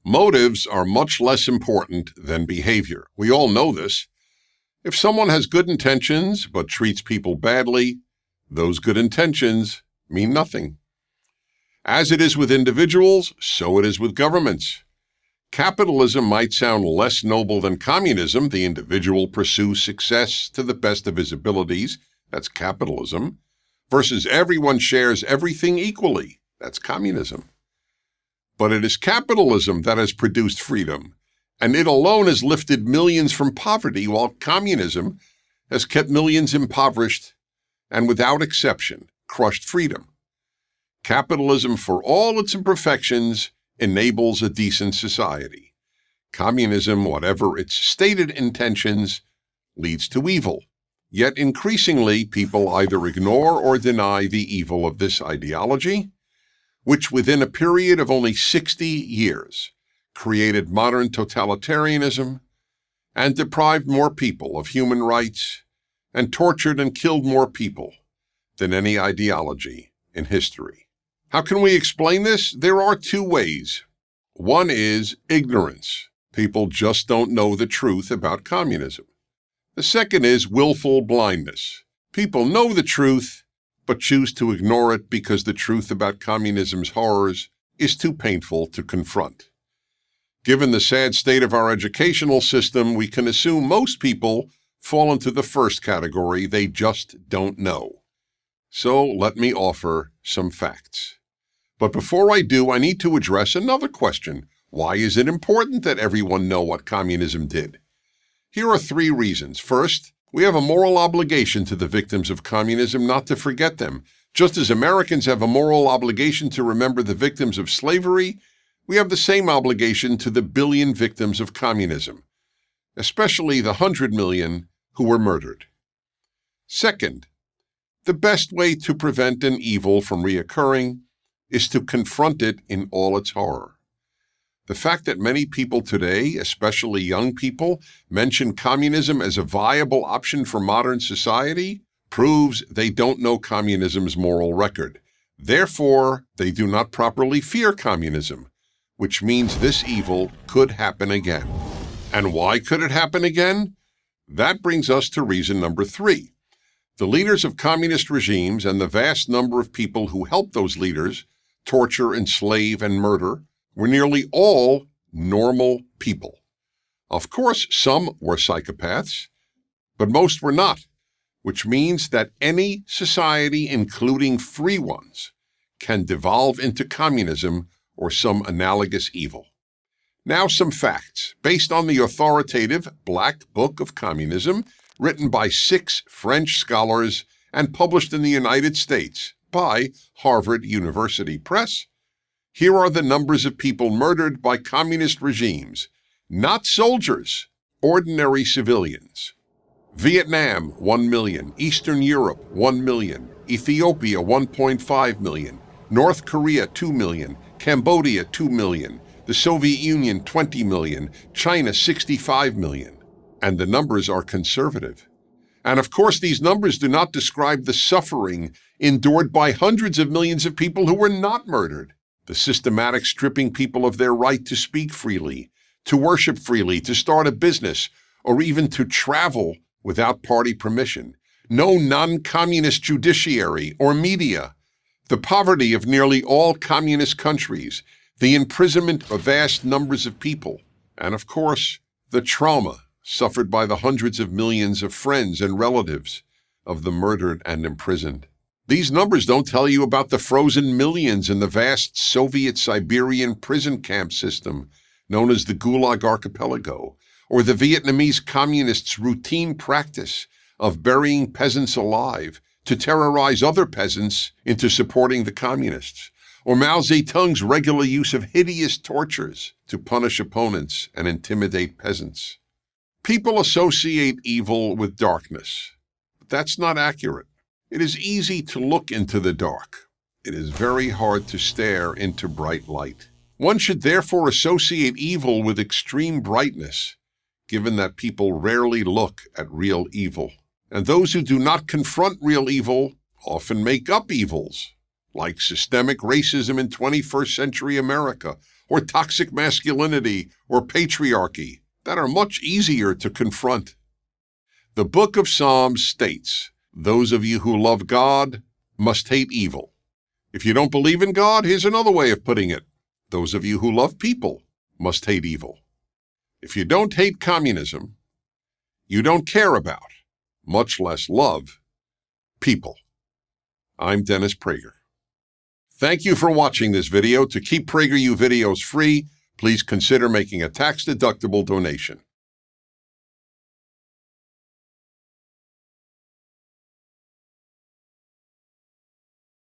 Motives are much less important than behavior. We all know this. If someone has good intentions but treats people badly, those good intentions mean nothing. As it is with individuals, so it is with governments. Capitalism might sound less noble than communism. The individual pursues success to the best of his abilities. That's capitalism. Versus everyone shares everything equally. That's communism. But it is capitalism that has produced freedom, and it alone has lifted millions from poverty, while communism has kept millions impoverished and, without exception, crushed freedom. Capitalism, for all its imperfections, enables a decent society. Communism, whatever its stated intentions, leads to evil. Yet increasingly, people either ignore or deny the evil of this ideology, which within a period of only 60 years created modern totalitarianism and deprived more people of human rights and tortured and killed more people than any ideology in history. How can we explain this? There are two ways. One is ignorance. People just don't know the truth about communism. The second is willful blindness. People know the truth, but choose to ignore it because the truth about communism's horrors is too painful to confront. Given the sad state of our educational system, we can assume most people fall into the first category. They just don't know. So let me offer some facts. But before I do, I need to address another question. Why is it important that everyone know what communism did? Here are 3 reasons. First, we have a moral obligation to the victims of communism not to forget them. Just as Americans have a moral obligation to remember the victims of slavery, we have the same obligation to the billion victims of communism, especially the 100 million who were murdered. Second, the best way to prevent an evil from reoccurring is to confront it in all its horror. The fact that many people today, especially young people, mention communism as a viable option for modern society proves they don't know communism's moral record. Therefore, they do not properly fear communism, which means this evil could happen again. And why could it happen again? That brings us to reason number 3. The leaders of communist regimes and the vast number of people who help those leaders torture, enslave, and murder were nearly all normal people. Of course, some were psychopaths, but most were not, which means that any society, including free ones, can devolve into communism or some analogous evil. Now some facts, based on the authoritative Black Book of Communism, written by 6 French scholars and published in the United States by Harvard University Press. Here are the numbers of people murdered by communist regimes, not soldiers, ordinary civilians. Vietnam, 1 million. Eastern Europe, 1 million. Ethiopia, 1.5 million. North Korea, 2 million. Cambodia, 2 million. The Soviet Union, 20 million. China, 65 million. And the numbers are conservative. And of course, these numbers do not describe the suffering endured by hundreds of millions of people who were not murdered. The systematic stripping people of their right to speak freely, to worship freely, to start a business, or even to travel without party permission. No non-communist judiciary or media. The poverty of nearly all communist countries. The imprisonment of vast numbers of people. And of course, the trauma suffered by the hundreds of millions of friends and relatives of the murdered and imprisoned. These numbers don't tell you about the frozen millions in the vast Soviet Siberian prison camp system known as the Gulag Archipelago, or the Vietnamese communists' routine practice of burying peasants alive to terrorize other peasants into supporting the communists, or Mao Zedong's regular use of hideous tortures to punish opponents and intimidate peasants. People associate evil with darkness, but that's not accurate. It is easy to look into the dark. It is very hard to stare into bright light. One should therefore associate evil with extreme brightness, given that people rarely look at real evil. And those who do not confront real evil often make up evils, like systemic racism in 21st century America, or toxic masculinity, or patriarchy that are much easier to confront. The book of Psalms states, "Those of you who love God must hate evil." If you don't believe in God, here's another way of putting it. Those of you who love people must hate evil. If you don't hate communism, you don't care about, much less love, people. I'm Dennis Prager. Thank you for watching this video. To keep PragerU videos free, please consider making a tax-deductible donation.